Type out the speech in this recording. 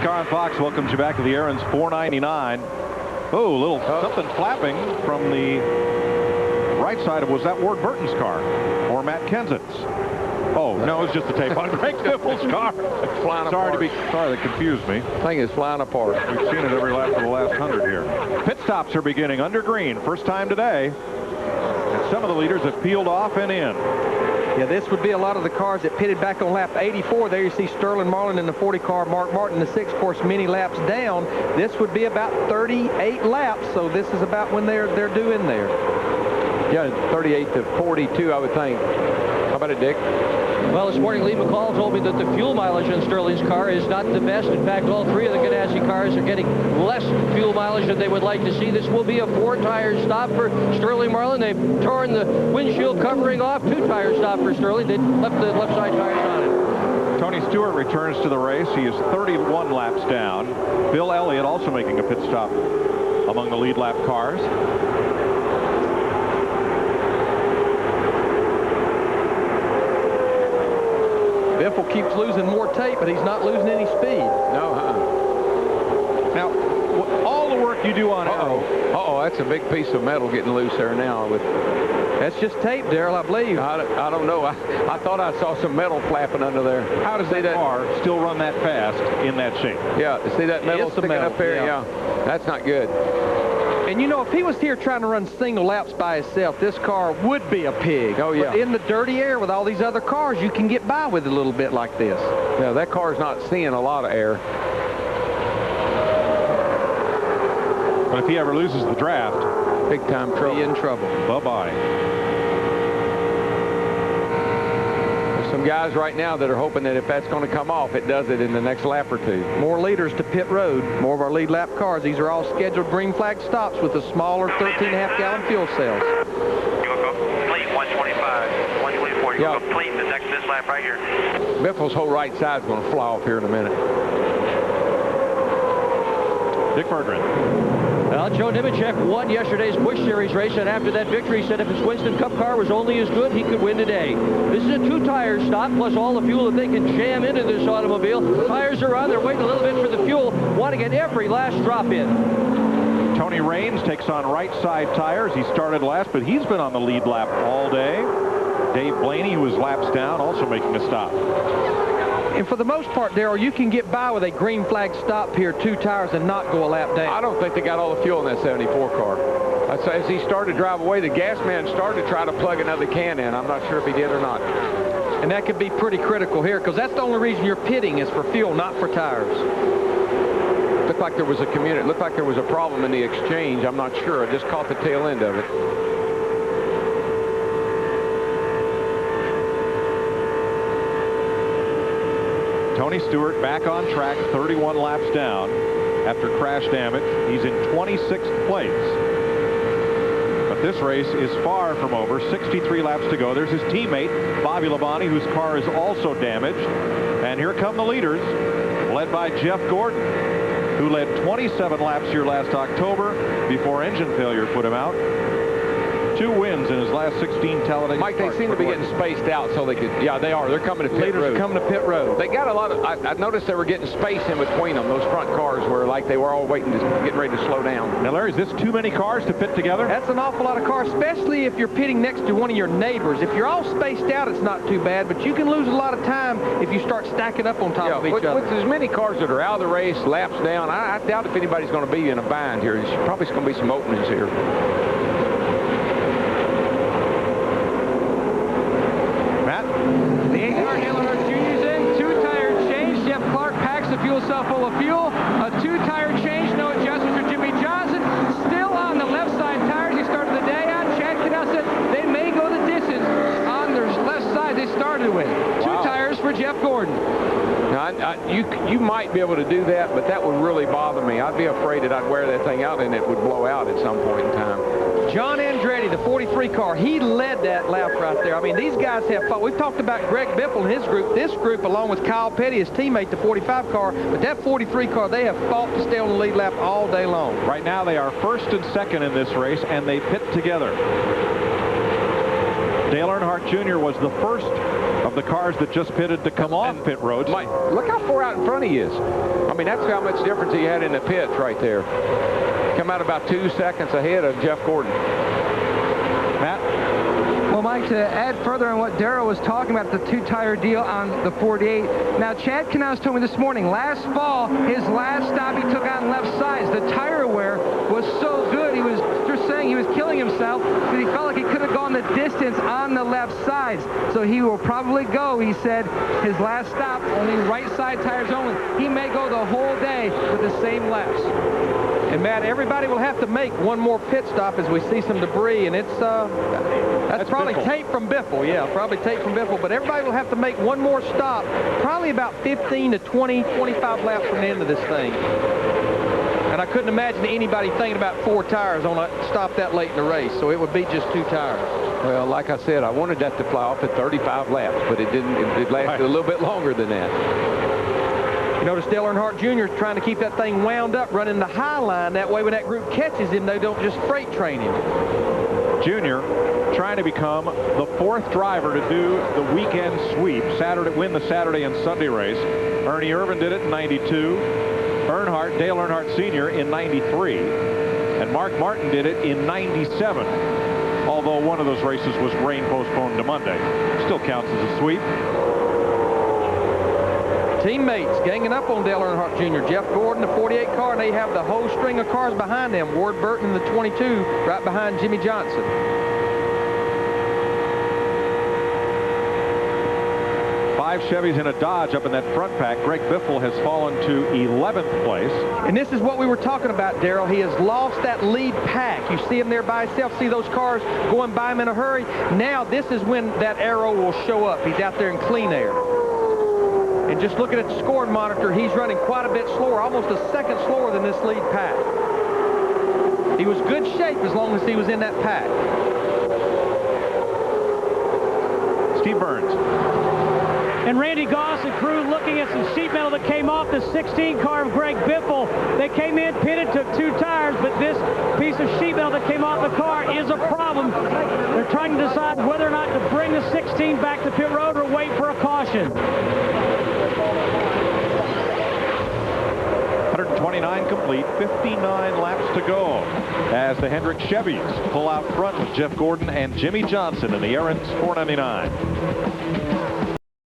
NASCAR on Fox welcomes you back to the Aaron's 499. Oh, a little something flapping from the right side of, was that Ward Burton's car or Matt Kenseth's? Oh, no, it's just the tape on Greg Biffle's car. It's flying apart. Sorry, that confused me. Thing is flying apart. We've seen it every lap for the last 100 here. Pit stops are beginning under green. First time today. And some of the leaders have peeled off and in. Yeah, this would be a lot of the cars that pitted back on lap 84. There you see Sterling Marlin in the 40 car, Mark Martin in the 6, of course, many laps down. This would be about 38 laps, so this is about when they're due in there. Yeah, 38 to 42, I would think. How about it, Dick? Well, this morning, Lee McCall told me that the fuel mileage on Sterling's car is not the best. In fact, all three of the Ganassi cars are getting less fuel mileage than they would like to see. This will be a 4-tire stop for Sterling Marlin. They've torn the windshield covering off. 2-tire stop for Sterling. They left the left side tires on it. Tony Stewart returns to the race. He is 31 laps down. Bill Elliott also making a pit stop among the lead lap cars. Biffle keeps losing more tape, but he's not losing any speed. No, Now, all the work you do on Uh-oh, that's a big piece of metal getting loose there now. That's just tape, Darrell, I believe. I don't know. I thought I saw some metal flapping under there. How does that car still run that fast in that shape? Yeah, see that metal sticking up there? Yeah, that's not good. And you know, if he was here trying to run single laps by himself, this car would be a pig. Oh, yeah. But in the dirty air with all these other cars, you can get by with it a little bit like this. Yeah, that car's not seeing a lot of air. But if he ever loses the draft, big time trouble. Be in trouble. Bye-bye. There's some guys right now that are hoping that if that's going to come off, it does it in the next lap or two. More leaders to pit road. More of our lead lap cars. These are all scheduled green flag stops with the smaller 13.5-gallon fuel cells. You'll go complete 125, 124. You'll go complete this lap right here. Biffle's whole right side's going to fly off here in a minute. Dick Berggren. Well, Joe Nemechek won yesterday's Busch Series race, and after that victory, he said if his Winston Cup car was only as good, he could win today. This is a 2-tire stop, plus all the fuel that they can jam into this automobile. Tires are on. They're waiting a little bit for the fuel. Want to get every last drop in. Tony Raines takes on right side tires. He started last, but he's been on the lead lap all day. Dave Blaney, who was laps down, also making a stop. And for the most part, Darrell, you can get by with a green flag stop here, 2 tires, and not go a lap down. I don't think they got all the fuel in that 74 car. As he started to drive away, the gas man started to try to plug another can in. I'm not sure if he did or not. And that could be pretty critical here, because that's the only reason you're pitting is for fuel, not for tires. Looked like there was a problem in the exchange. I'm not sure. I just caught the tail end of it. Tony Stewart back on track, 31 laps down after crash damage. He's in 26th place. But this race is far from over. 63 laps to go. There's his teammate, Bobby Labonte, whose car is also damaged. And here come the leaders, led by Jeff Gordon, who led 27 laps here last October before engine failure put him out. 2 wins in his last 16 Talladega. Mike, they seem to be getting spaced out so they could. Yeah, they are. They're coming to pit road. Leaders are coming to pit road. They got a lot of. I noticed they were getting space in between them. Those front cars were like they were all waiting to get ready to slow down. Now, Larry, is this too many cars to pit together? That's an awful lot of cars, especially if you're pitting next to one of your neighbors. If you're all spaced out, it's not too bad, but you can lose a lot of time if you start stacking up on top of each other. With as many cars that are out of the race, laps down, I doubt if anybody's going to be in a bind here. There's probably going to be some openings here. Fuel cell full of fuel, a 2-tire change, no adjustment for Jimmy Johnson, still on the left side tires he started the day on. Chad Cadell said they may go the distance on their left side they started with. Wow. 2 tires for Jeff Gordon. Now, you might be able to do that, but that would really bother me. I'd be afraid that I'd wear that thing out and it would blow out at some point in time. John Andretti, the 43 car, he led that lap right there. I mean, these guys have fought. We've talked about Greg Biffle and his group. This group, along with Kyle Petty, his teammate, the 45 car, but that 43 car, they have fought to stay on the lead lap all day long. Right now, they are first and second in this race, and they pit together. Dale Earnhardt Jr. was the first of the cars that just pitted to come off pit roads. Mike, look how far out in front he is. I mean, that's how much difference he had in the pits right there. Come out about 2 seconds ahead of Jeff Gordon. Matt? Well, Mike, to add further on what Darrell was talking about, the two-tire deal on the 48. Now, Chad Knaus told me this morning, last fall, his last stop he took on left sides, the tire wear was so good, he was just saying he was killing himself because he felt like he could have gone the distance on the left sides. So he will probably go, he said, his last stop, only right side tires only. He may go the whole day with the same laps. And Matt, everybody will have to make one more pit stop as we see some debris, and it's that's probably Biffle. tape from Biffle. Yeah, probably tape from Biffle. But everybody will have to make one more stop, probably about 15 to 20, 25 laps from the end of this thing. And I couldn't imagine anybody thinking about 4 tires on a stop that late in the race, so it would be just 2 tires. Well, like I said, I wanted that to fly off at 35 laps, but it didn't. It lasted a little bit longer than that. You notice Dale Earnhardt Jr. is trying to keep that thing wound up, running the high line. That way when that group catches him, they don't just freight train him. Junior trying to become the 4th driver to do the weekend sweep, win the Saturday and Sunday race. Ernie Irvan did it in 92. Dale Earnhardt Sr. in 93. And Mark Martin did it in 97. Although one of those races was rain postponed to Monday. Still counts as a sweep. Teammates ganging up on Dale Earnhardt Jr. Jeff Gordon, the 48 car, and they have the whole string of cars behind them. Ward Burton, the 22, right behind Jimmy Johnson. Five Chevys and a Dodge up in that front pack. Greg Biffle has fallen to 11th place. And this is what we were talking about, Darrell. He has lost that lead pack. You see him there by himself. See those cars going by him in a hurry. Now this is when that arrow will show up. He's out there in clean air. And just looking at the scoring monitor, he's running quite a bit slower, almost a second slower than this lead pack. He was good shape as long as he was in that pack. Steve Burns. And Randy Goss and crew looking at some sheet metal that came off the 16 car of Greg Biffle. They came in, pitted, took 2 tires, but this piece of sheet metal that came off the car is a problem. They're trying to decide whether or not to bring the 16 back to pit road or wait for a caution. 129 complete, 59 laps to go as the Hendrick Chevys pull out front with Jeff Gordon and Jimmy Johnson in the Aaron's 499.